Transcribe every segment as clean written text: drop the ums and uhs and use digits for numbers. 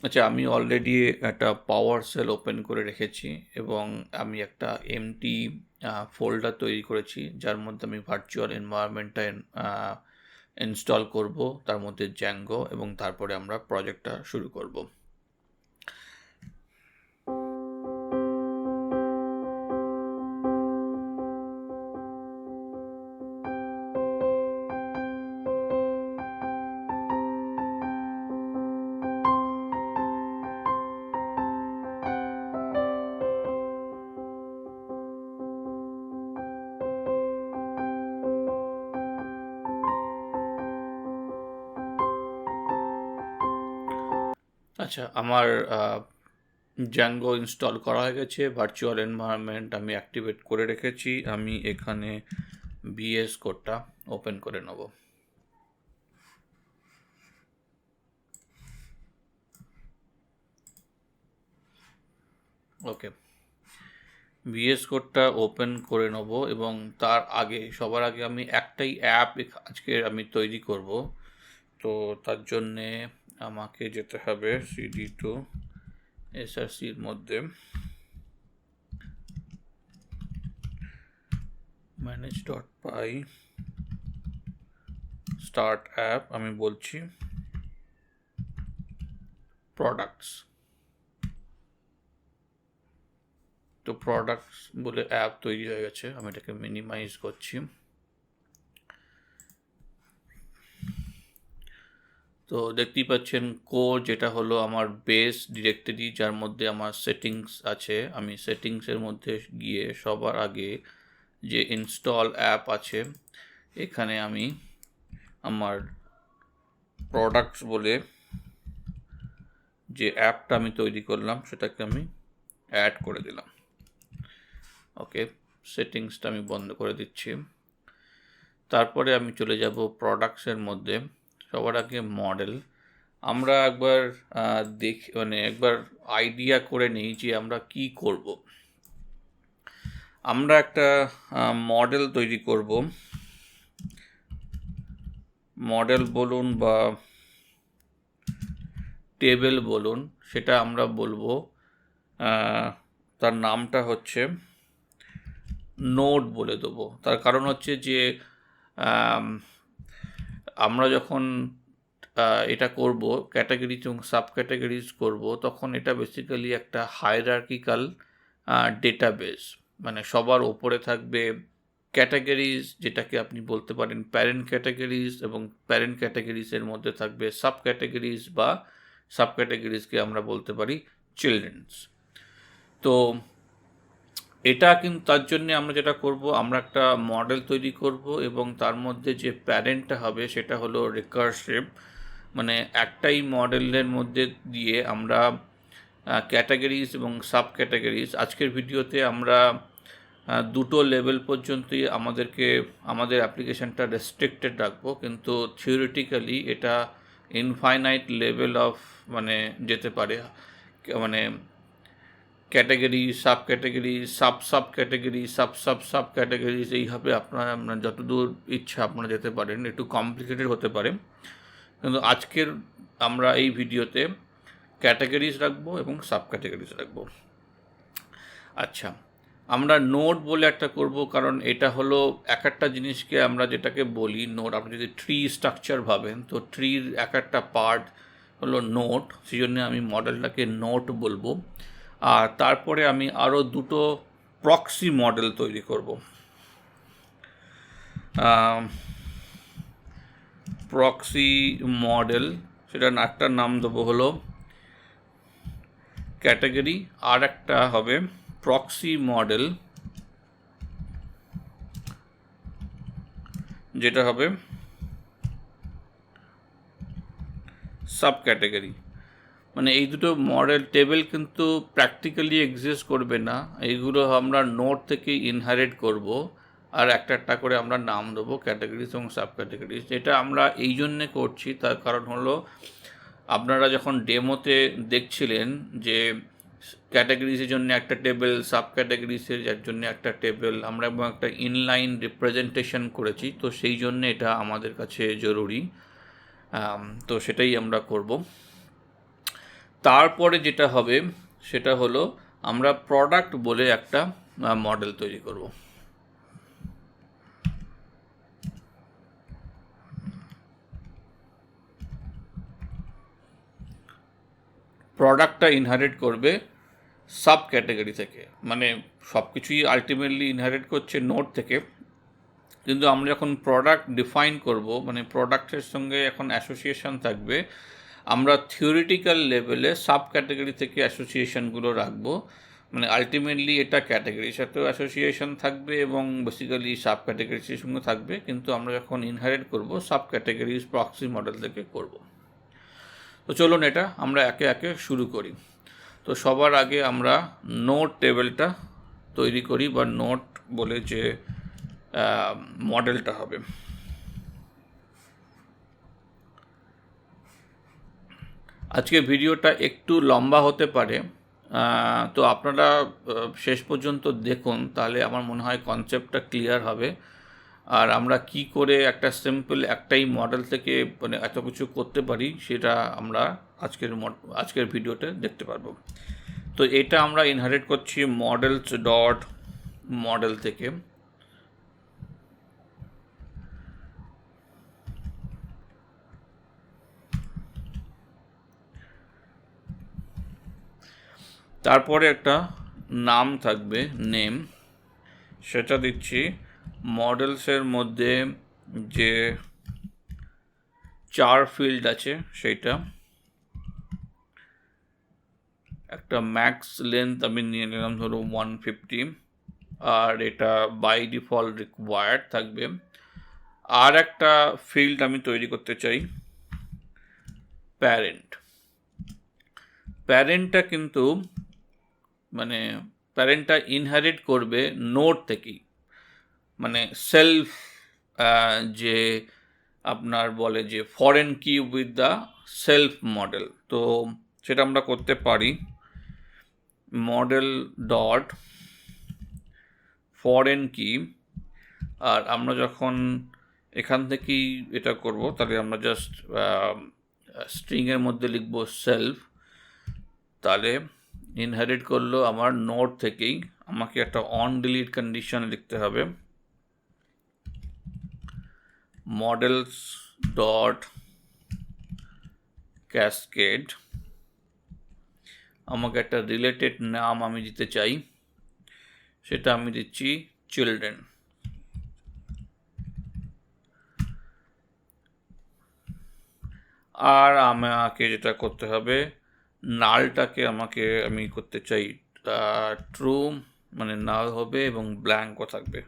আচ্ছা, আমি অলরেডি একটা পাওয়ার সেল ওপেন করে রেখেছি এবং আমি একটা এমটি ফোল্ডার তৈরি করেছি, যার মধ্যে আমি ভার্চুয়াল এনভায়রনমেন্টটা ইনস্টল করব, তার মধ্যে জ্যাঙ্গো, এবং তারপরে আমরা প্রজেক্টটা শুরু করব। আচ্ছা, আমার জ্যাঙ্গো ইনস্টল করা হয়ে গেছে, ভার্চুয়াল এনভায়রনমেন্ট আমি অ্যাক্টিভেট করে রেখেছি। আমি এখানে ভিএস কোডটা ওপেন করে নেব। ওকে, ভিএস কোডটা ওপেন করে নেব এবং তার আগে, সবার আগে আমি একটাই অ্যাপ আজকে আমি তৈরি করব। তো তার জন্যে আমাকে যেতে হবে সিডি টু এসআরসির মধ্যে manage.py স্টার্ট অ্যাপ, আমি বলছি প্রোডাক্টস। তো প্রোডাক্টস বলে অ্যাপ তৈরি হয়ে গেছে, আমি এটাকে মিনিমাইজ করছি। তো দেখতেই পাচ্ছেন কোর, যেটা হলো আমার বেস ডিরেক্টরি, যার মধ্যে আমার সেটিংস আছে। আমি সেটিংসের মধ্যে গিয়ে সবার আগে যে ইনস্টল অ্যাপ আছে, এখানে আমি আমার প্রোডাক্টস বলে যে অ্যাপটা আমি তৈরি করলাম সেটাকে আমি অ্যাড করে দিলাম। ওকে, সেটিংসটা আমি বন্ধ করে দিচ্ছি। তারপরে আমি চলে যাব প্রোডাক্টসের মধ্যে। সবার আগে মডেল। আমরা একবার একবার আইডিয়া করে নিই যে আমরা কি করব। আমরা একটা মডেল তৈরি করব। মডেল বলুন বা টেবিল বলুন, সেটা আমরা বলবো, তার নামটা হচ্ছে নোড বলে দেবো। তার কারণ হচ্ছে যে আমরা যখন এটা করব, ক্যাটাগরি এবং সাব ক্যাটাগরিজ করব, তখন এটা বেসিক্যালি একটা হায়ারার্কিক্যাল ডেটাবেস। মানে সবার ওপরে থাকবে ক্যাটাগরিজ, যেটাকে আপনি বলতে পারেন প্যারেন্ট ক্যাটাগরিজ, এবং প্যারেন্ট ক্যাটাগরিজের মধ্যে থাকবে সাব ক্যাটাগরিজ, বা সাব ক্যাটাগরিজকে আমরা বলতে পারি চিলড্রেন্স। তো এটা কিন্তু তার জন্য আমরা যেটা করব, আমরা একটা মডেল তৈরি করব এবং তার মধ্যে যে প্যারেন্টটা হবে সেটা হলো রিকার্সিভ। মানে একটাই মডেলের মধ্যে দিয়ে আমরা ক্যাটাগরিজ এবং সাব ক্যাটাগরিজ, আজকের ভিডিওতে আমরা দুটো লেভেল পর্যন্তই আমাদের অ্যাপ্লিকেশানটা রেস্ট্রিক্টেড রাখবো, কিন্তু থিওরিটিক্যালি এটা ইনফাইনাইট লেভেল অফ যেতে পারে। মানে category, sub category, sub category, sub categories, এইভাবে আপনারা যতদূর ইচ্ছা আপনারা যেতে পারেন। একটু কমপ্লিকেটেড হতে পারে, কিন্তু আজকের আমরা এই ভিডিওতে ক্যাটাগরিজ রাখবো এবং সাব ক্যাটাগরিজ রাখবো। আচ্ছা, আমরা নোড বলে একটা করব, কারণ এটা হলো এক একটা জিনিসকে আমরা যেটাকে বলি নোড। আপনি যদি ট্রি স্ট্রাকচার ভাবেন, তো ট্রির এক একটা পার্ট হলো নোড, সেই জন্য আমি মডেলটাকে নোড বলবো। আর তারপরে আমি আরও দুটো প্রক্সি মডেল তৈরি করব। প্রক্সি মডেল, সেটার একটা নাম দেবো হলো ক্যাটাগরি, আর একটা হবে প্রক্সি মডেল, যেটা হবে সাব ক্যাটাগরি। মানে এই দুটো মডেল টেবিল কিন্তু প্র্যাকটিক্যালি এক্সিস্ট করবে না, এইগুলো আমরা নোট থেকে ইনহারিট করব, আর একটা একটা করে আমরা নাম দেবো ক্যাটাগরিজ এবং সাব ক্যাটাগরিজ। এটা আমরা এই জন্যে করছি, তার কারণ হলো আপনারা যখন ডেমোতে দেখছিলেন যে ক্যাটাগরিজের জন্য একটা টেবিল, সাব ক্যাটাগরিজের জন্য একটা টেবিল, আমরা এবং একটা ইনলাইন রিপ্রেজেন্টেশন করেছি, তো সেই জন্য এটা আমাদের কাছে জরুরি। তো সেটাই আমরা করব। তারপরে যেটা হবে সেটা হলো আমরা প্রোডাক্ট বলে একটা মডেল তৈরি করব। প্রোডাক্টটা ইনহারিট করবে সাব ক্যাটাগরি থেকে, মানে সব কিছুই আলটিমেটলি ইনহারিট করছে নোড থেকে, কিন্তু আমরা যখন প্রোডাক্ট ডিফাইন করব, মানে প্রোডাক্টের সঙ্গে এখন অ্যাসোসিয়েশন থাকবে, আমরা থিওরিটিক্যাল লেভেলে সাব ক্যাটাগরি থেকে অ্যাসোসিয়েশনগুলো রাখবো। মানে আলটিমেটলি এটা ক্যাটাগরির সাথেও অ্যাসোসিয়েশন থাকবে এবং বেসিক্যালি সাব ক্যাটাগরির সঙ্গে থাকবে, কিন্তু আমরা যখন ইনহারিট করব সাব ক্যাটাগরিজ প্রক্সি মডেল থেকে করব। তো চলুন এটা আমরা একে একে শুরু করি। তো সবার আগে আমরা নোট টেবিলটা তৈরি করি, বা নোট বলে যে মডেলটা হবে। আজকে ভিডিওটা একটু লম্বা হতে পারে, তো আপনারা শেষ পর্যন্ত দেখুন, তাহলে আমার মনে হয় কনসেপ্টটা ক্লিয়ার হবে, আর আমরা কি করে একটা সিম্পল একটাই মডেল থেকে মানে এত কিছু করতে পারি সেটা আমরা আজকের ভিডিওতে দেখতে পারবো। তো এটা আমরা ইনহারিট করছি মডেলস ডট মডেল থেকে। তারপরে একটা নাম থাকবে, নেম, সেটা দিচ্ছি মডেলসের মধ্যে যে 4 ফিল্ড আছে সেইটা। একটা ম্যাক্স লেন্থ আমি নিয়ে নিলাম ধরো 150, আর এটা বাই ডিফল্ট রিকোয়ার্ড থাকবে। আর একটা ফিল্ড আমি তৈরি করতে চাই প্যারেন্ট। প্যারেন্টটা কিন্তু মানে প্যারেন্টটা ইনহারিট করবে নোড থেকেই, মানে সেলফ, যে আপনার বলে যে ফরেন কি উইথ দ্য সেলফ মডেল। তো সেটা আমরা করতে পারি মডেল ডট ফরেন কি, আর আমরা যখন এখান থেকেই এটা করব তাহলে আমরা জাস্ট স্ট্রিংয়ের মধ্যে লিখব সেলফ, তাহলে ইনহেরিট করলো আমার নোড থেকেই। আমাকে একটা অন ডিলিট কন্ডিশন লিখতে হবে, মডেলস ডট ক্যাসকেড। আমাকে একটা রিলেটেড নাম আমি দিতে চাই, সেটা আমি দিচ্ছি চিলড্রেন। আর আমাকে যেটা করতে হবে, নালটাকে আমি করতে চাই ট্রু, মানে নাল হবে এবং ব্ল্যাঙ্কও থাকবে,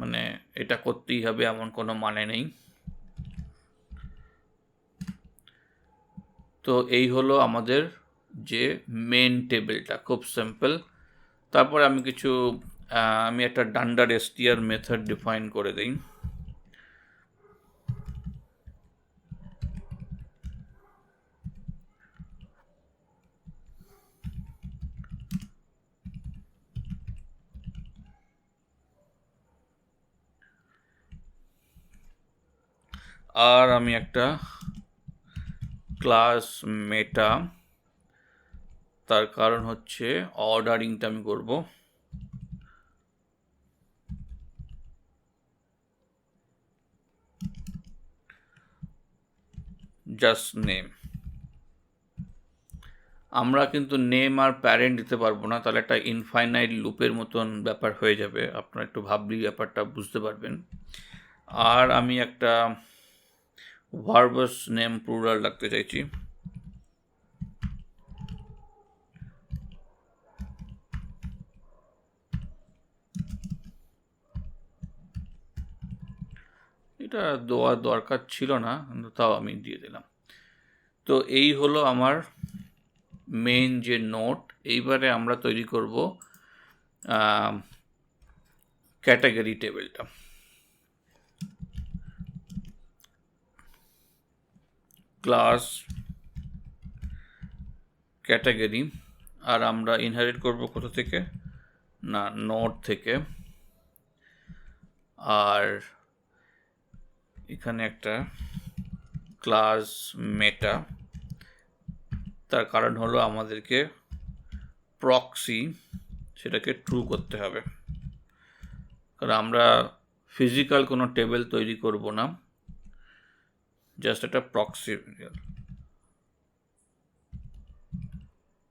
মানে এটা করতেই হবে এমন কোনো মানে নেই। তো এই হলো আমাদের যে মেন টেবিলটা, খুব সিম্পল। তারপরে আমি একটা ডান্ডার str মেথড ডিফাইন করে দিই। আর আমি একটা ক্লাস মেটা, তার কারণ হচ্ছে অর্ডারিংটা আমি করব। Just name. আমরা কিন্তু নেম আর প্যারেন্ট দিতে পারবো না, তাহলে একটা ইনফাইনাইট লুপের মতন ব্যাপার হয়ে যাবে, আপনারা একটু ভাবলেই ব্যাপারটা বুঝতে পারবেন। আর আমি একটা ভার্বাস নেম প্লুরাল রাখতে চাইছি। এটা দেওয়ার দরকার ছিল না, কিন্তু তাও আমি দিয়ে দিলাম। তো এই হলো আমার মেইন যে নোট। এইবারে আমরা তৈরি করব ক্যাটাগরি টেবিলটা। ক্লাস ক্যাটাগরি, আর আমরা ইনহেরিট করব কোথা থেকে, না নোট থেকে। আর এখানে একটা ক্লাস মেটা, তার কারণ হলো আমাদেরকে প্রক্সি সেটাকে ট্রু করতে হবে, কারণ আমরা ফিজিক্যাল কোনো টেবিল তৈরি করব না, জাস্ট একটা প্রক্সি।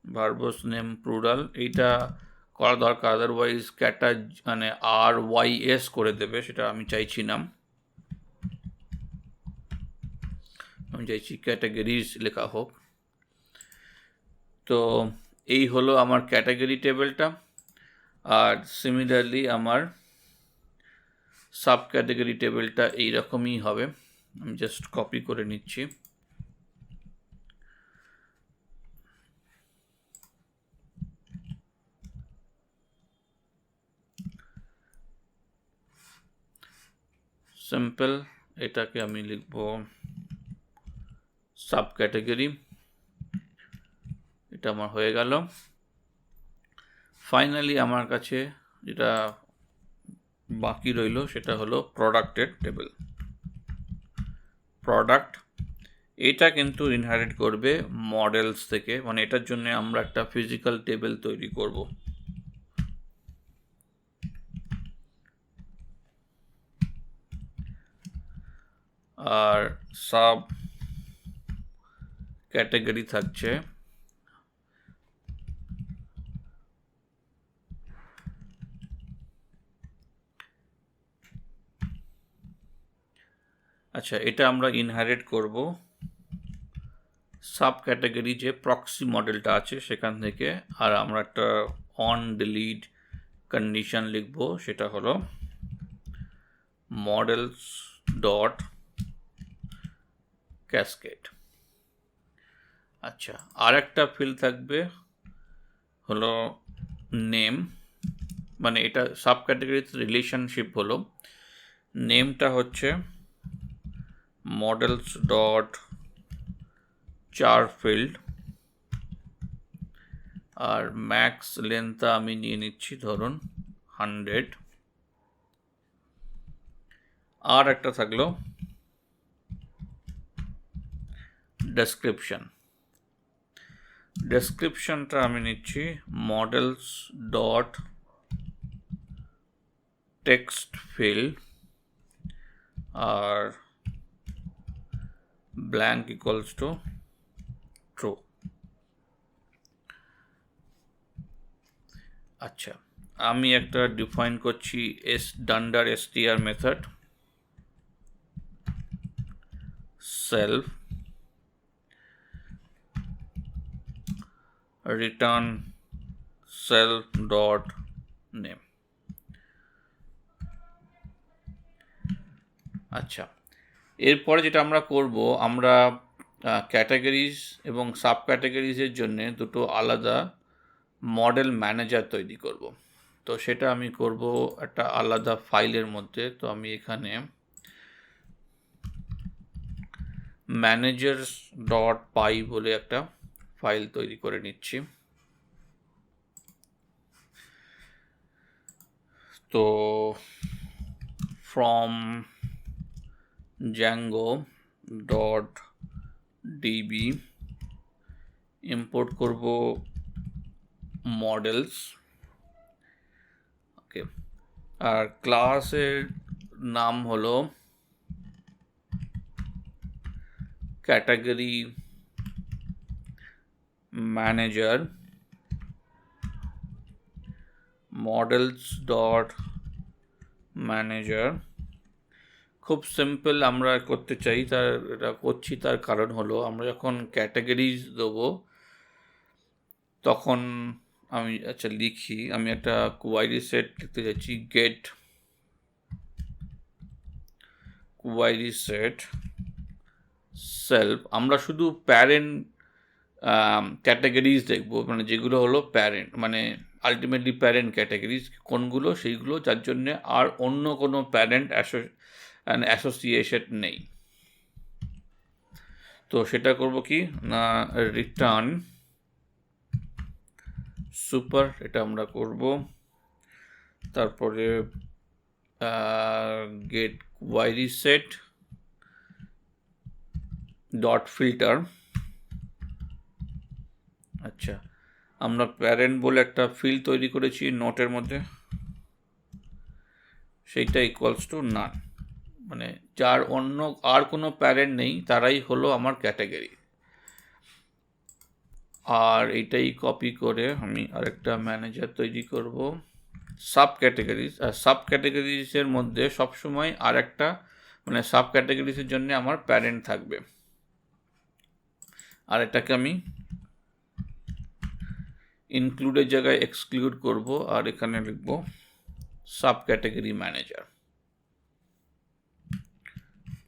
ভার্বস নেম প্লুরাল এইটা করা দরকার, আদারওয়াইজ মানে RYS করে দেবে, সেটা আমি চাইছি না। আমি চাইছি ক্যাটাগরিজ লেখা হোক। তো এই হলো আমার ক্যাটাগরি টেবিলটা, আর সিমিলারলি আমার সাব ক্যাটাগরি টেবিলটা এইরকমই হবে। আমি জাস্ট কপি করে নিচ্ছি। সিম্পল, এটাকে আমি লিখব সাব ক্যাটাগরি। এটা আমার হয়ে গেল। ফাইনালি আমার কাছে যেটা বাকি রইল সেটা হলো প্রোডাক্টের টেবিল। প্রোডাক্ট এটা কিন্তু ইনহেরিট করবে মডেলস থেকে, মানে এটার জন্য আমরা একটা ফিজিক্যাল টেবিল তৈরি করব। আর সাব ক্যাটাগরি থাকছে আচ্ছা, এটা আমরা ইনহেরিট করব সাব ক্যাটাগরি যে প্রক্সি মডেলটা আছে সেখান থেকে। আর আমরা একটা অন ডিলিট কন্ডিশন লিখব, সেটা হলো মডেলস ডট ক্যাসকেড। আচ্ছা, আর একটা ফিল্ড থাকবে হলো নেম, মানে এটা সাব ক্যাটাগরিতে রিলেশনশিপ হলো, নেমটা হচ্ছে মডেলস ডট চার ফিল্ড, আর ম্যাক্স লেন্থটা আমি নিয়ে নিচ্ছি ধরুন 100। আর একটা থাকলো ডেসক্রিপশন। ডেসক্রিপশনটা আমি নিচ্ছি মডেলস ডট টেক্সট ফিল্ড, আর blank equals to true। আচ্ছা, আমি একটা ডিফাইন করছি ডান্ডার str method self return self dot name. আচ্ছা, এরপরে যেটা আমরা করব, আমরা ক্যাটাগরিজ এবং সাব ক্যাটাগরিজের জন্য দুটো আলাদা মডেল ম্যানেজার তৈরি করব। তো সেটা আমি করব একটা আলাদা ফাইলের মধ্যে। তো আমি এখানে ম্যানেজার্স ডট পাই বলে একটা ফাইল তৈরি করে নিচ্ছি। তো from Django dot DB import করব মডেলস। ওকে, আর ক্লাসের নাম হলো category manager models dot manager. খুব সিম্পল আমরা করতে চাই, এটা করছি তার কারণ হলো আমরা যখন ক্যাটাগরিজ দেবো তখন আমি লিখি, আমি একটা কোয়ারি সেট লিখতে চাইছি, গেট কোয়ারি সেট সেলফ। আমরা শুধু প্যারেন্ট ক্যাটাগরিজ দেখবো, মানে যেগুলো হলো প্যারেন্ট, মানে আলটিমেটলি প্যারেন্ট ক্যাটাগরিজ কোনগুলো, সেইগুলো যার জন্যে আর অন্য কোনো প্যারেন্ট অ্যাসোসিয়েশন নেই। তো সেটা করব কি না, রিটার্ন সুপার, এটা আমরা করব। তারপরে get query set dot filter, আমরা প্যারেন্ট বলে একটা ফিল্ড তৈরি করেছি নোটের মধ্যে, সেইটা ইকুয়ালস টু নান, মানে যার অন্য আর কোনো প্যারেন্ট নেই তারাই হলো আমার ক্যাটাগরি। আর এইটাই কপি করে আমি আরেকটা ম্যানেজার তৈরি করব সাব ক্যাটাগরিজ। আর সাব ক্যাটাগরিজের মধ্যে সবসময় আর একটা মানে সাব ক্যাটাগরিজের জন্য আমার প্যারেন্ট থাকবে। আর এটাকে আমি ইনক্লুডের জায়গায় এক্সক্লুড করব, আর এখানে লিখব সাব ক্যাটাগরি ম্যানেজার।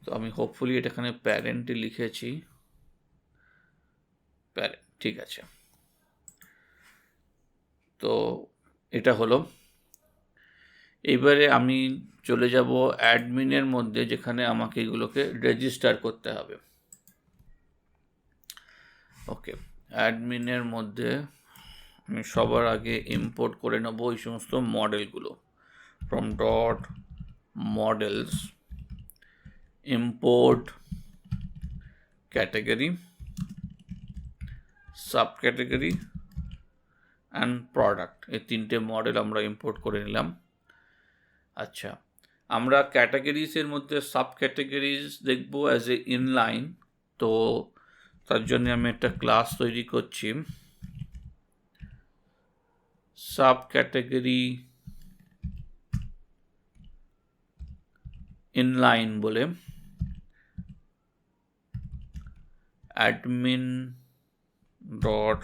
তো আমি হোপফুলি এটা এখানে প্যারেন্টে লিখেছি, প্যারেন্ট, ঠিক আছে। তো এটা হলো। এবারে আমি চলে যাব অ্যাডমিনের মধ্যে, যেখানে আমাকে এগুলোকে রেজিস্টার করতে হবে। ওকে, অ্যাডমিনের মধ্যে আমি সবার আগে ইম্পোর্ট করে নেব এই সমস্ত মডেলগুলো। From dot models import category, subcategory and product, এই তিনটে মডেল আমরা ইম্পোর্ট করে নিলাম। আচ্ছা, আমরা ক্যাটাগরিজের মধ্যে সাব ক্যাটাগরিজ দেখব অ্যাজ এ ইনলাইন। তো তার জন্য আমি একটা ক্লাস তৈরি করছি সাব ক্যাটাগরি ইনলাইন বলে। অ্যাডমিন ডট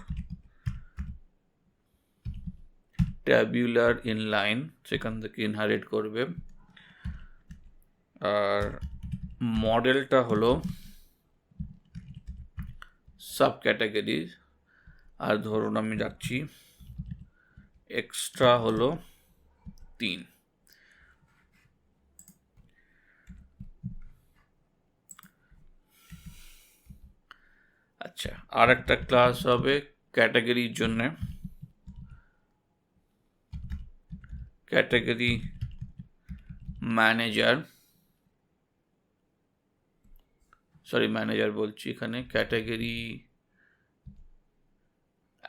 ট্যাবুলার ইনলাইন, সেখান থেকে ইনহারিট করবে। আর মডেলটা হলো সাব ক্যাটাগরি, আর ধরুন আমি রাখছি এক্সট্রা হলো 3। আচ্ছা, আর একটা ক্লাস হবে ক্যাটাগরির জন্য, ক্যাটাগরি ম্যানেজার, সরি ম্যানেজার বলছি, এখানে ক্যাটাগরি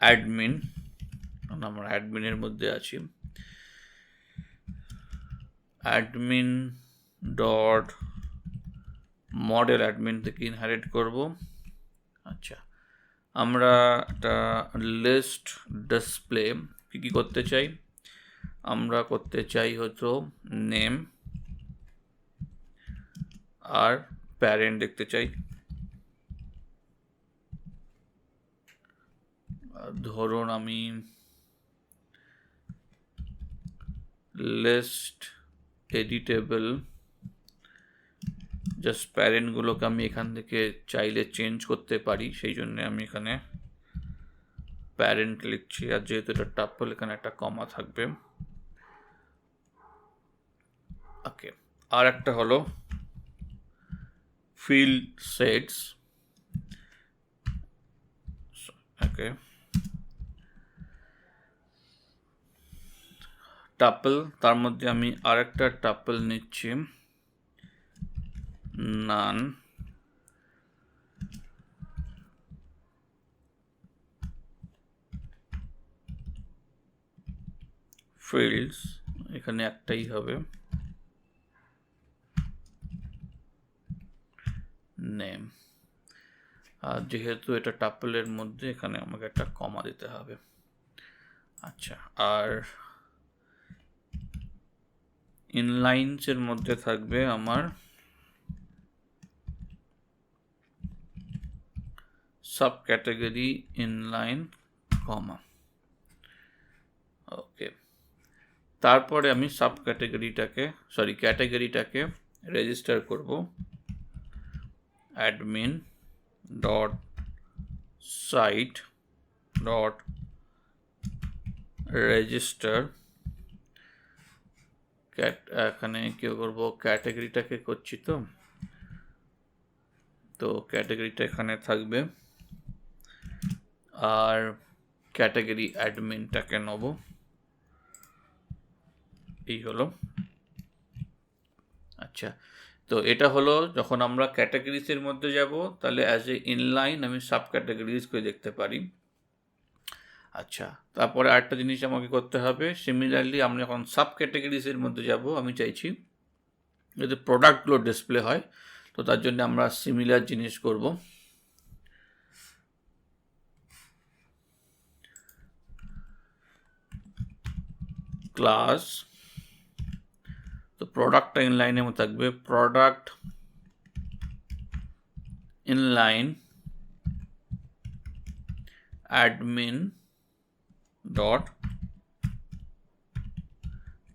অ্যাডমিন, আমরা অ্যাডমিনের মধ্যে আছি। অ্যাডমিন ডট মডেল অ্যাডমিন থেকে ইনহারিট করব। আচ্ছা, আমরা একটা লিস্ট ডিসপ্লে কী করতে চাই, আমরা করতে চাই হতো নেম আর প্যারেন্ট দেখতে চাই। ধরুন আমি লিস্ট এডিটেবল, জাস্ট প্যারেন্টগুলোকে আমি এখান থেকে চাইলে চেঞ্জ করতে পারি, সেই জন্য আমি এখানে প্যারেন্ট লিখছি। আর যেহেতু এটা টাপল, এখানে একটা কমা থাকবে। ওকে, আর একটা হলো ফিল্ড সেটস। ওকে, টাপল, তার মধ্যে আমি আরেকটা টাপল নিচ্ছি নান, ফিল্ডস, এখানে একটাই হবে, নেম। আর যেহেতু এটা টাপলের মধ্যে, এখানে আমাকে একটা কমা দিতে হবে। আচ্ছা, আর ইনলাইনসের মধ্যে থাকবে আমার sub category inline comma. Okay, তারপরে আমি সাব ক্যাটাগরিটাকে রেজিস্টার করব admin dot site dot register. এখানে কি করবো, ক্যাটাগরিটাকে করছি, তো ক্যাটাগরিটা এখানে থাকবে, আর ক্যাটাগরি অ্যাডমিনটাকে নেব। এই হলো। আচ্ছা, তো এটা হলো যখন আমরা ক্যাটাগরিজের মধ্যে যাব, তাহলে অ্যাজ এ ইনলাইন আমি সাব ক্যাটাগরিজ করে দেখতে পারি। আচ্ছা, তারপরে আরেকটা জিনিস আমাকে করতে হবে, সিমিলারলি আমরা যখন সাব ক্যাটাগরিজের মধ্যে যাব, আমি চাইছি যাতে প্রোডাক্টগুলো ডিসপ্লে হয়, তো তার জন্য আমরা সিমিলার জিনিস করব। ক্লাস, তো প্রোডাক্টটা ইনলাইনের মধ্যে থাকবে, product inline admin dot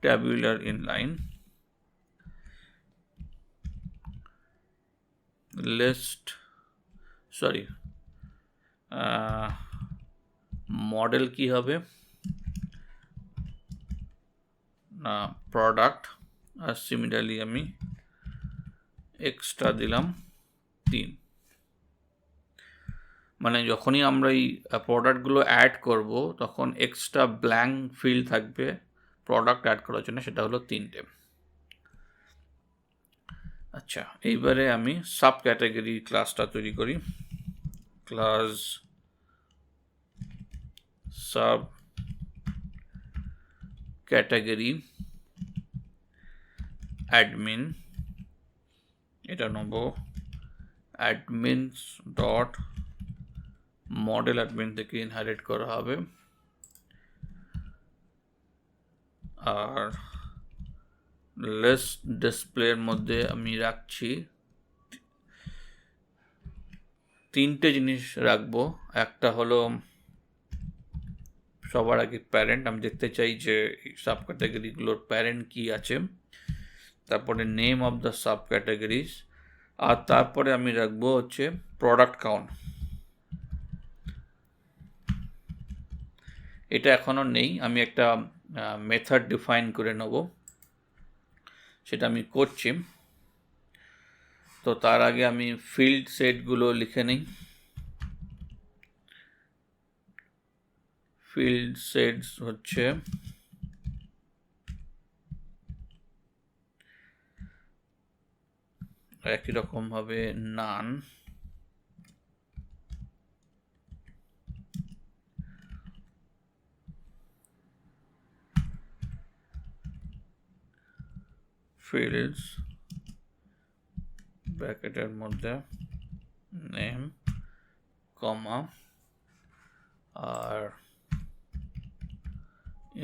tabular inline list, sorry, model কি হবে না প্রোডাক্ট, আর সিমিলারলি আমি এক্সট্রা দিলাম 3। মানে যখনই আমরা এই প্রোডাক্টগুলো অ্যাড করব তখন এক্সট্রা ব্ল্যাঙ্ক ফিল্ড থাকবে প্রোডাক্ট অ্যাড করার জন্য, সেটা হলো 3টে। আচ্ছা, এইবারে আমি সাব ক্যাটাগরি ক্লাসটা তৈরি করি। ক্লাস সাব ক্যাটাগরি অ্যাডমিন, এটা নেব অ্যাডমিনস ডট মডেল অ্যাডমিন থেকে ইনহেরিট করা হবে, আর লিস্ট ডিসপ্লের মধ্যে আমি রাখছি 3টে জিনিস রাখবো। একটা হলো সবার আগে প্যারেন্ট, আমি দেখতে চাই যে সাব ক্যাটাগরিগুলোর প্যারেন্ট কি আছে, তারপরে name of the subcategories, আর তারপরে আমি রাখবো হচ্ছে প্রোডাক্ট কাউন্ট। এটা এখনও নেই, আমি একটা মেথড ডিফাইন করে নেব, সেটা আমি করছি। তো তার আগে আমি ফিল্ড সেটগুলো লিখে নিই। ফিল্ড সেটস হচ্ছে একই রকমভাবে নান, ফিল্ডস ব্র্যাকেটের মধ্যে নেম কমা, আর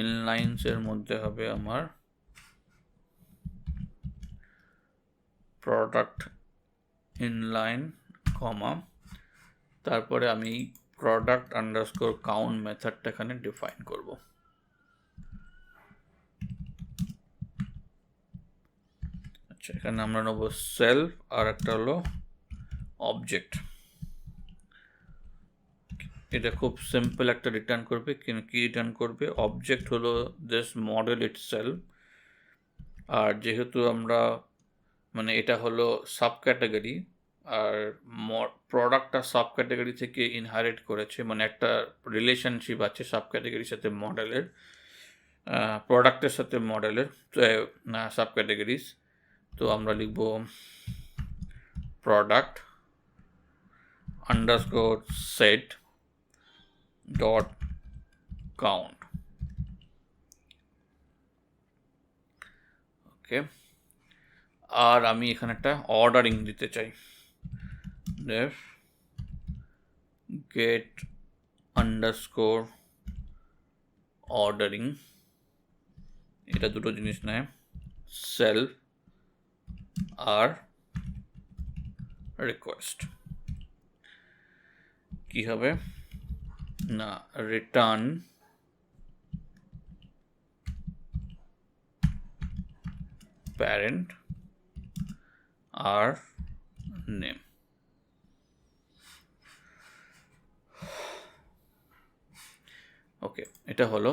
ইনলাইন্সের মধ্যে হবে আমার প্রোডাক্ট ইনলাইন কমা, তারপরে আমি প্রোডাক্ট আন্ডারস্কোর কাউন্ট মেথডটা এখানে ডিফাইন করব। আচ্ছা, এখানে আমরা নেব সেলফ, আর একটা হলো অবজেক্ট। এটা খুব সিম্পল একটা রিটার্ন করবে, কি রিটার্ন করবে, অবজেক্ট হলো দিস মডেল ইটসেলফ, আর যেহেতু আমরা মানে এটা হলো সাব ক্যাটাগরি, আর প্রোডাক্টটা সাব ক্যাটাগরি থেকে ইনহারিট করেছে, মানে একটা রিলেশনশিপ আছে সাব ক্যাটাগরির সাথে মডেলের, প্রোডাক্টের সাথে মডেলের সাব ক্যাটাগরিজ। তো আমরা লিখব product underscore set dot count. Okay, আর আমি এখানে একটা অর্ডারিং দিতে চাই, def get underscore ordering, এটা দুটো জিনিস নেয়, সেলফ আর রিকোয়েস্ট। কি হবে না রিটার্ন প্যারেন্ট আর নেম। ওকে, এটা হলো।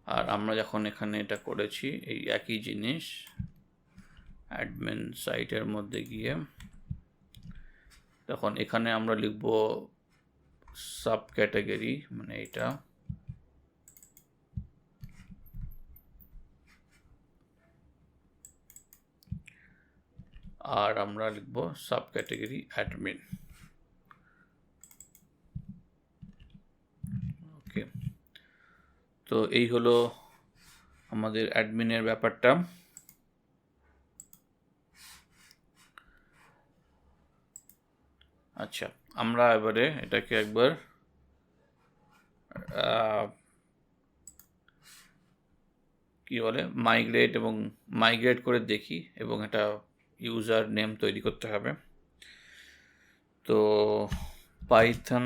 আর আমরা যখন এখানে এটা করেছি এই একই জিনিস অ্যাডমিন সাইটের মধ্যে গিয়ে, তখন এখানে আমরা লিখব সাব ক্যাটাগরি, মানে এটা আর আমরা লিখব সাব ক্যাটাগরি অ্যাডমিন। ওকে, তো এই হলো আমাদের অ্যাডমিনের ব্যাপারটা। আচ্ছা, আমরা এবারে এটাকে একবার কি বলে মাইগ্রেট করে দেখি, এবং এটা ইউজার নেম তৈরি করতে হবে। তো পাইথন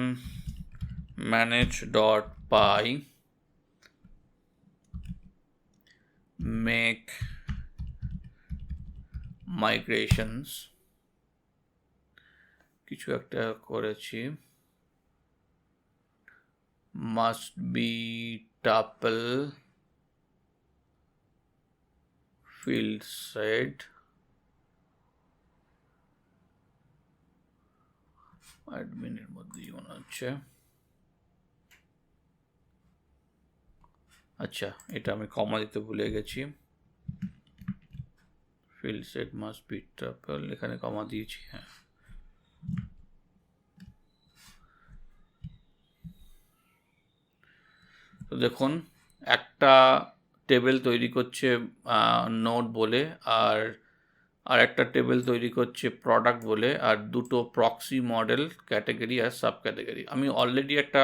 manage.py make migrations কিছু একটা করেছি, must be tuple field set অ্যাডমিনের মধ্যেই মনে হচ্ছে। আচ্ছা, এটা আমি কমা দিতে ভুলে গেছি। Field set must be tuple, এখানে কমা দিয়েছি। হ্যাঁ, তো দেখুন একটা টেবিল তৈরি করছে নোড বলে, আর একটা টেবিল তৈরি করছে প্রোডাক্ট বলে, আর দুটো প্রক্সি মডেল ক্যাটাগরি আর সাব ক্যাটাগরি। আমি অলরেডি একটা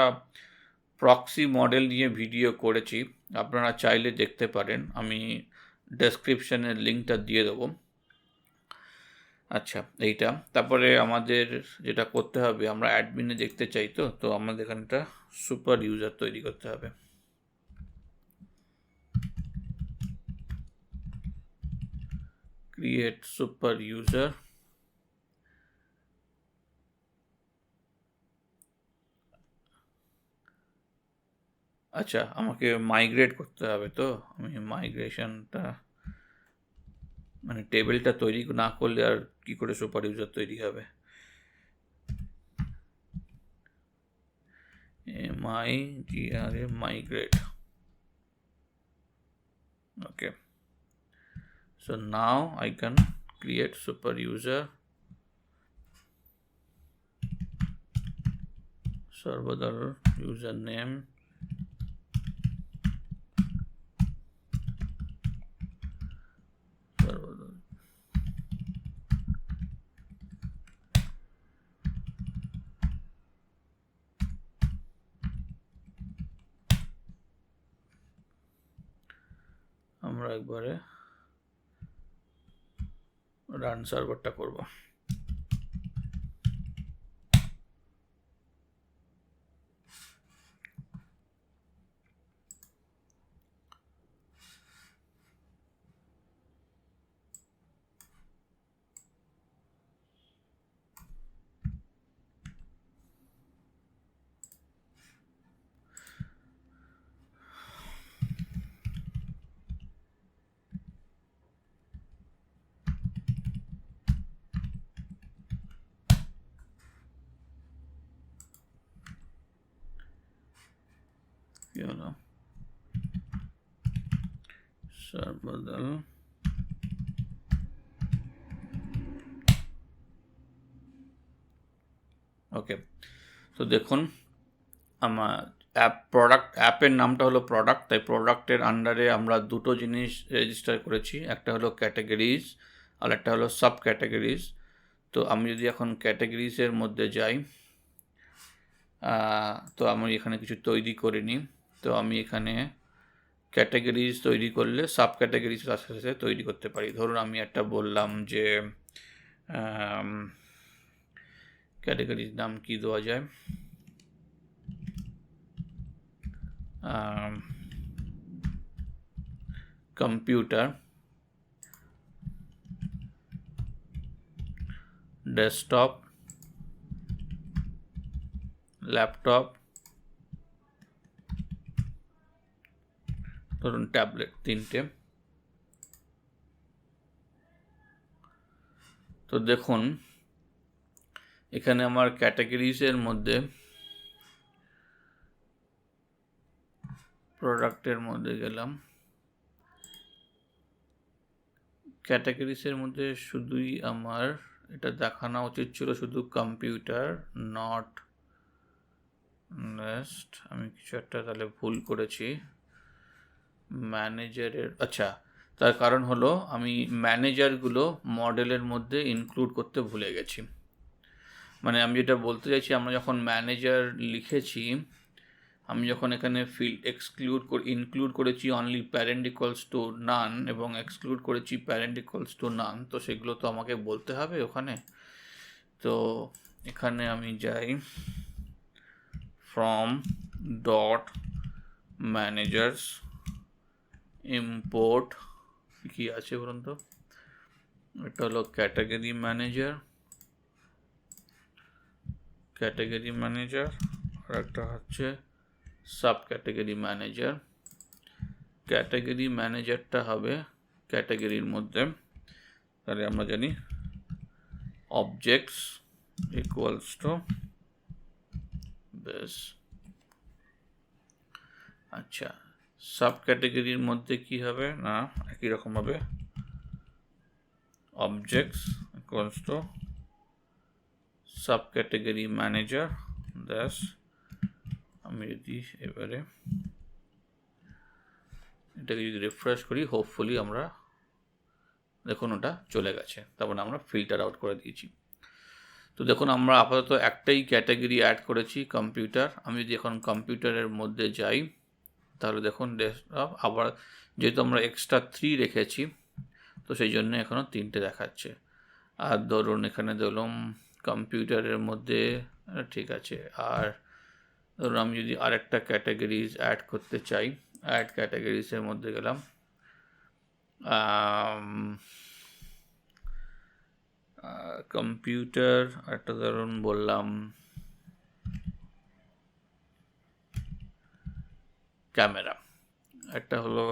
প্রক্সি মডেল নিয়ে ভিডিও করেছি, আপনারা চাইলে দেখতে পারেন, আমি ডেসক্রিপশনের লিঙ্কটা দিয়ে দেবো। আচ্ছা, এইটা তারপরে আমাদের যেটা করতে হবে, আমরা অ্যাডমিনে দেখতে চাই, তো আমাদের এখানে একটা সুপার ইউজার তৈরি করতে হবে। Create super user. আচ্ছা, আমাকে মাইগ্রেট করতে হবে, তো আমি মাইগ্রেশনটা মানে টেবিলটা তৈরি না করলে আর কি করে সুপার ইউজার তৈরি হবে। migrate. Okay, so now I can create super user, server username, আমরা একবারে রান সার্ভারটা করব। কি হলো, সার্ভার। ওকে, তো দেখুন আমার অ্যাপের নামটা হলো প্রোডাক্ট, তাই প্রোডাক্টের আন্ডারে আমরা দুটো জিনিস রেজিস্টার করেছি, একটা হলো ক্যাটাগরিজ আর একটা হলো সাব ক্যাটাগরিজ। তো আমি যদি এখন ক্যাটাগরিজের মধ্যে যাই, তো আমি এখানে কিছু তৈরি করিনি, তো আমি এখানে ক্যাটাগরিজ তৈরি করলে সাব ক্যাটাগরিজ তার সাথে তৈরি করতে পারি। ধরুন আমি একটা বললাম যে ক্যাটাগরির নাম কি দেওয়া যায়, কম্পিউটার, ডেস্কটপ, ল্যাপটপ, ধরুন ট্যাবলেট, তিনটে। তো দেখুন এখানে আমার ক্যাটাগরিজের মধ্যে প্রোডাক্টের মধ্যে গেলাম, ক্যাটাগরিজের মধ্যে শুধুই আমার এটা দেখানো উচিত ছিল শুধু কম্পিউটার, নট নেক্সট। আমি কিছু একটা তাহলে ভুল করেছি, ম্যানেজারের, আচ্ছা, তার কারণ হলো আমি ম্যানেজারগুলো মডেলের মধ্যে ইনক্লুড করতে ভুলে গেছি। মানে আমি যেটা বলতে চাইছি, আমরা যখন ম্যানেজার লিখেছি, আমি যখন এখানে ফিল্ড ইনক্লুড করেছি অনলি প্যারেন্ট ইকুয়ালস টু নান এবং এক্সক্লুড করেছি প্যারেন্ট ইকুয়ালস টু নান, তো সেগুলো তো আমাকে বলতে হবে ওখানে। তো এখানে আমি যাই ফ্রম ডট ম্যানেজার্স ইম্পোর্ট, কি আছে বলুন তো, এটা হলো ক্যাটাগরি ম্যানেজার, আর একটা হচ্ছে সাব ক্যাটাগরি ম্যানেজার। ক্যাটাগরি ম্যানেজারটা হবে ক্যাটাগরির মধ্যে, তাহলে আমরা জানি অবজেক্টস ইকুয়ালস টু বেস। আচ্ছা, সাব ক্যাটাগরির মধ্যে কি হবে না, একই রকম হবে objects equals to sub category manager. ব্যাস, আমি যদি এবারে এটাকে যদি রিফ্রেশ করি, হোপফুলি আমরা দেখুন ওটা চলে গেছে, তারপর আমরা ফিল্টার আউট করে দিয়েছি। তো দেখুন আমরা আপাতত একটাই ক্যাটাগরি অ্যাড করেছি, কম্পিউটার। আমি যদি এখন কম্পিউটারের মধ্যে যাই, তাহলে দেখুন ডেস্কটপ, আবার যেহেতু আমরা এক্সট্রা 3 রেখেছি, তো সেই জন্য এখনও 3টে দেখাচ্ছে। আর ধরুন এখানে ধরুন কম্পিউটারের মধ্যে, ঠিক আছে, আর ধরুন আমি যদি আরেকটা ক্যাটাগরিজ অ্যাড করতে চাই, অ্যাড ক্যাটাগরিজের মধ্যে গেলাম, কম্পিউটার, একটা ধরুন বললাম ক্যামেরা, একটা হলো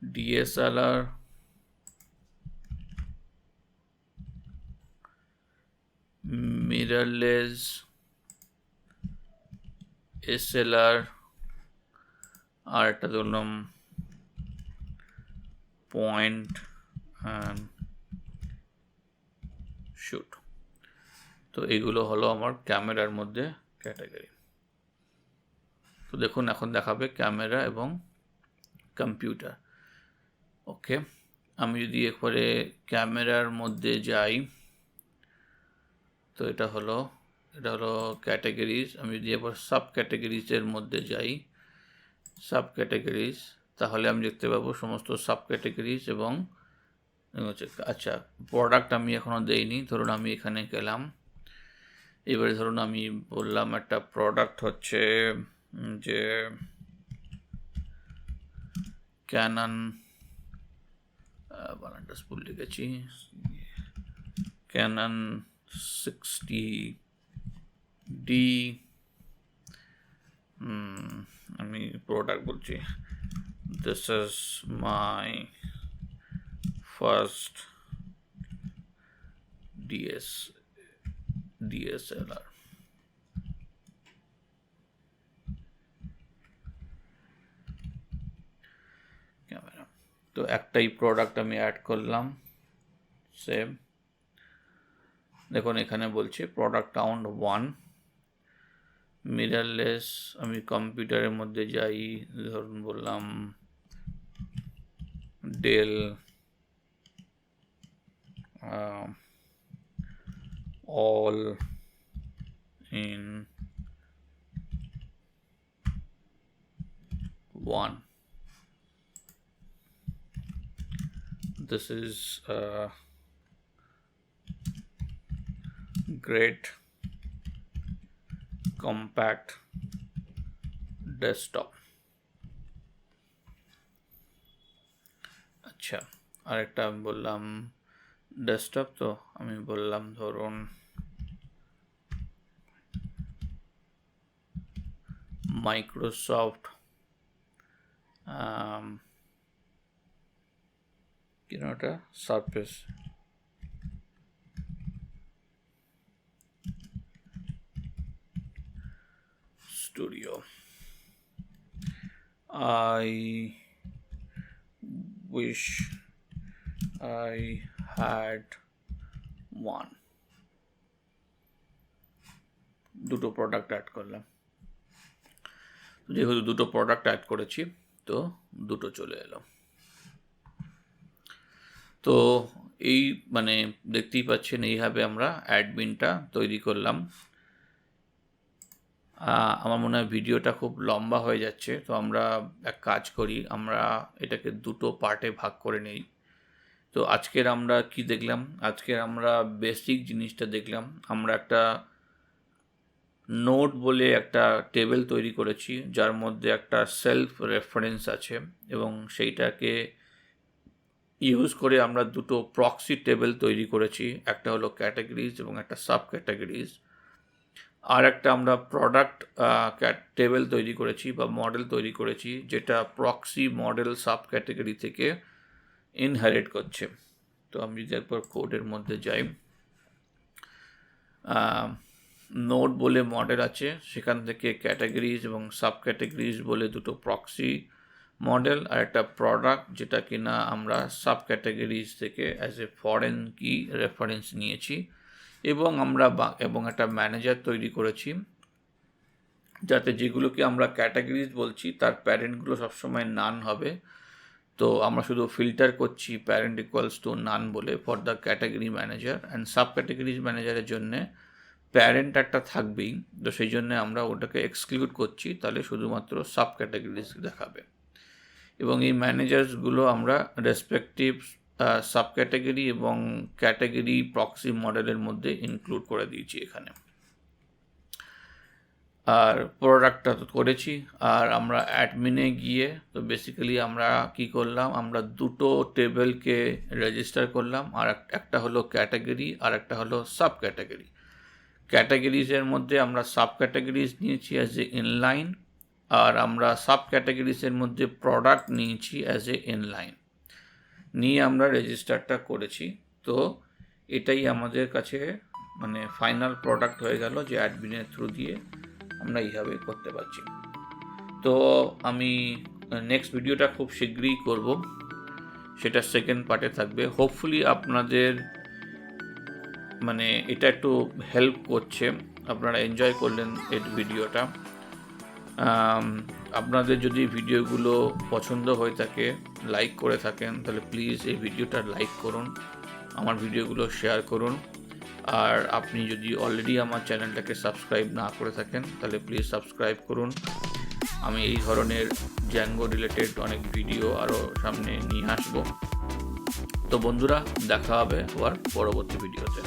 ডিএসএলআর, মিররলেস, এসএলআর, আর একটা ধরলাম পয়েন্ট অ্যান্ড শুট। তো এগুলো হলো আমার ক্যামেরার মধ্যে ক্যাটাগরি। তো দেখুন এখন দেখাবে ক্যামেরা এবং কম্পিউটার। ওকে, আমি যদি একবারে ক্যামেরার মধ্যে যাই, তো এটা হলো ক্যাটাগরিজ। আমি যদি এবার সাব ক্যাটাগরিজের মধ্যে যাই, সাব ক্যাটাগরিজ, তাহলে আমি দেখতে পাবো সমস্ত সাব ক্যাটাগরিজ এবং আচ্ছা, প্রোডাক্ট আমি এখনও দেইনি। ধরুন আমি এখানে গেলাম, এবারে ধরুন আমি বললাম একটা প্রোডাক্ট হচ্ছে যে ক্যানন, বানানটা ভুল লিখেছি, ক্যানন 60D, আমি প্রোডাক্ট বলছি, this is my first DSLR। Camera, তো একটাই প্রোডাক্ট আমি অ্যাড করলাম, সেম। দেখুন এখানে বলছে প্রোডাক্ট কাউন্ট 1, মিররলেস, আমি কম্পিউটারের মধ্যে যাই, ধরুন বললাম del all in one. This is a great compact desktop. আচ্ছা, আরেকটা আমি বললাম ডেস্কটপ, তো আমি বললাম ধরুন মাইক্রোসফট ওটা surface studio. I wish I had one. দুটো প্রোডাক্ট অ্যাড করলাম, যেহেতু দুটো প্রোডাক্ট অ্যাড করেছি, তো দুটো চলে এলো। তো এই মানে দেখতেই পাচ্ছেন এইভাবে আমরা অ্যাডমিনটা তৈরি করলাম। আমার মনে হয় ভিডিওটা খুব লম্বা হয়ে যাচ্ছে, তো আমরা এক কাজ করি, আমরা এটাকে দুটো পার্টে ভাগ করে নিই। তো আজকের আমরা কি দেখলাম? আজকের আমরা বেসিক জিনিসটা দেখলাম। আমরা একটা নোট বলে একটা টেবিল তৈরি করেছি, যার মধ্যে একটা সেলফ রেফারেন্স আছে, এবং সেইটাকে ইউজ করে আমরা দুটো প্রক্সি টেবিল তৈরি করেছি। একটা হলো ক্যাটাগরিজ এবং একটা সাব ক্যাটাগরিজ। আর একটা আমরা প্রোডাক্ট টেবিল তৈরি করেছি বা মডেল তৈরি করেছি, যেটা প্রক্সি মডেল সাব ক্যাটাগরি থেকে ইনহেরিট করছে। তো আমি যদি একবার কোডের মধ্যে যাই, নোড বলে মডেল আছে, সেখান থেকে ক্যাটাগরিজ এবং সাব ক্যাটাগরিজ বলে দুটো প্রক্সি মডেল, আর একটা প্রোডাক্ট যেটা কিনা আমরা সাব ক্যাটাগরিজ থেকে অ্যাজ এ ফরেন কি রেফারেন্স নিয়েছি, এবং আমরা এবং একটা ম্যানেজার তৈরি করেছি, যাতে যেগুলোকে আমরা ক্যাটাগরিজ বলছি তার প্যারেন্টগুলো সবসময় নান হবে। তো আমরা শুধু ফিল্টার করছি প্যারেন্ট ইকুয়ালস টু নান বলে for the category manager, and sub categories ম্যানেজারের জন্যে প্যারেন্ট একটা থাকবেই, তো সেই জন্য আমরা ওটাকে এক্সক্লুড করছি, তাহলে শুধুমাত্র সাব ক্যাটাগরিজ দেখাবে। এবং এই ম্যানেজার্সগুলো আমরা রেসপেক্টিভ সাব ক্যাটাগরি এবং ক্যাটাগরি প্রক্সি মডেলের মধ্যে ইনক্লুড করে দিয়েছি এখানে। আর প্রোডাক্টটা তো করেছি। আর আমরা অ্যাডমিনে গিয়ে তো বেসিক্যালি আমরা কি করলাম, আমরা দুটো টেবিলকে রেজিস্টার করলাম, আর একটা হলো ক্যাটাগরি আর একটা হলো সাব ক্যাটাগরি। ক্যাটাগরিজের মধ্যে আমরা সাব ক্যাটাগরিজ নিয়েছি অ্যাজ এ ইনলাইন, আর আমরা সাব ক্যাটাগরিজের মধ্যে প্রোডাক্ট নিয়েছি অ্যাজ এ ইনলাইন, নিয়ে আমরা রেজিস্টারটা করেছি। তো এটাই আমাদের কাছে মানে ফাইনাল প্রোডাক্ট হয়ে গেল, যে অ্যাডমিনের থ্রু দিয়ে আমরা এইভাবে করতে পারছি। তো আমি নেক্সট ভিডিওটা খুব শীঘ্রই করব, সেটা সেকেন্ড পার্টে থাকবে। হোপফুলি আপনাদের মানে এটা একটু হেল্প করছে, আপনারা এনজয় করলেন এই ভিডিওটা। আপনাদের যদি ভিডিওগুলো পছন্দ হয়ে থাকে, লাইক করে থাকেন, তাহলে প্লিজ এই ভিডিওটা লাইক করুন, আমার ভিডিওগুলো শেয়ার করুন। আর আপনি যদি অলরেডি আমার চ্যানেলটাকে সাবস্ক্রাইব না করে থাকেন, তাহলে প্লিজ সাবস্ক্রাইব করুন। আমি এই ধরনের জ্যাঙ্গো রিলেটেড অনেক ভিডিও আরও সামনে নিয়ে আসবো। তো বন্ধুরা, দেখা হবে আবার পরবর্তী ভিডিওতে।